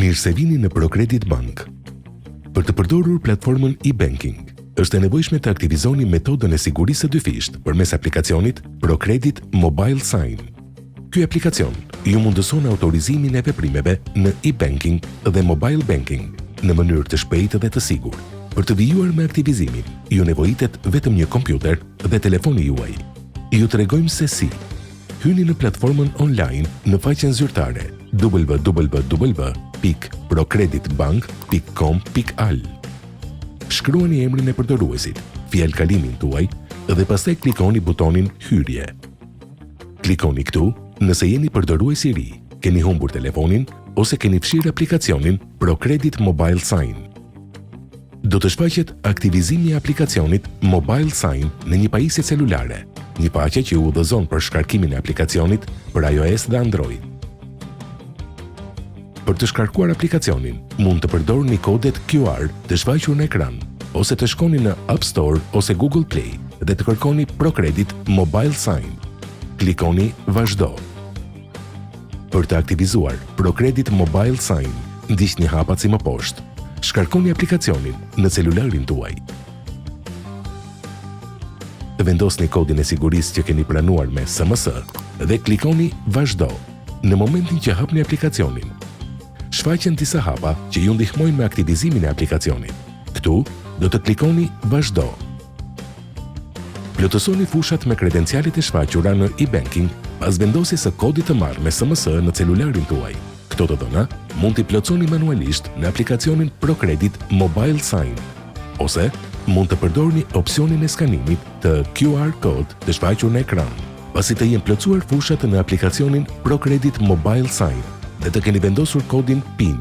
Mirë se vini në ProCredit Bank. Për të përdorur platformën e-banking, është e nevojshme të aktivizoni metodën e sigurisë së dyfisht përmes aplikacionit ProCredit Mobile Sign. Ky aplikacion ju mundëson autorizimin e veprimeve në e-banking dhe mobile banking në mënyrë të shpejtë dhe të sigurt. Për të vijuar me aktivizimin, ju nevojitet vetëm një kompjuter dhe telefoni juaj. Ju tregojmë se si. Hyni në platformën online në faqen zyrtare www.procreditbank.com.al. Shkruani emrin e përdoruesit, fjalëkalimin tuaj dhe pastaj klikoni butonin Hyrje. Klikoni këtu nëse jeni përdorues i ri, keni humbur telefonin ose keni fshirë aplikacionin ProCredit Mobile Sign. Do të shfaqet aktivizimi i aplikacionit Mobile Sign në një pajisje celulare, një faqe që u udhëzon për shkarkimin e aplikacionit për iOS dhe Android. Për të shkarkuar aplikacionin, mund të përdorni kodet QR të shfaqur në ekran, ose të shkoni në App Store ose Google Play dhe të kërkoni ProCredit Mobile Sign. Klikoni Vazhdo. Për të aktivizuar ProCredit Mobile Sign, ndiqni hapat si më poshtë. Shkarkoni aplikacionin në celularin tuaj. Vendosni kodin e sigurisë që keni pranuar me SMS dhe klikoni Vazhdo. Në momentin që hapni aplikacionin, shfaqen disa hapa që ju ndihmojnë me aktivizimin e aplikacionit. Këtu do të klikoni Vazhdo. Plotësoni fushat me kredencialet e shfaqura në e-banking pas vendosjes së kodit të marrë me SMS në celularin tuaj. Këto të dhëna mund t'i plotësoni manualisht në aplikacionin ProCredit Mobile Sign, ose mund të përdorni opsionin e skanimit të QR Code të shfaqur në ekran. Pasi të jenë plotësuar fushat në aplikacionin ProCredit Mobile Sign dhe të keni vendosur kodin PIN,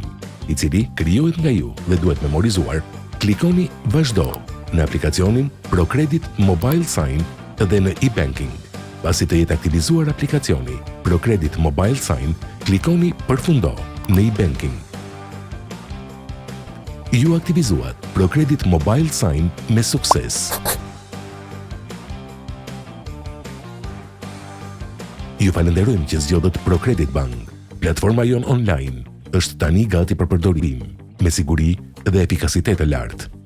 i cili krijohet nga ju dhe duhet memorizuar, klikoni Vazhdo në aplikacionin ProCredit Mobile Sign dhe në e-banking. Pasi të jetë aktivizuar aplikacioni ProCredit Mobile Sign, klikoni Përfundo në e-banking. Ju aktivizuat ProCredit Mobile Sign me sukses. Ju falenderojmë që zgjodhët ProCredit Bank. Platforma jon online është tani gati për përdorim, me siguri dhe efikasitet të lartë.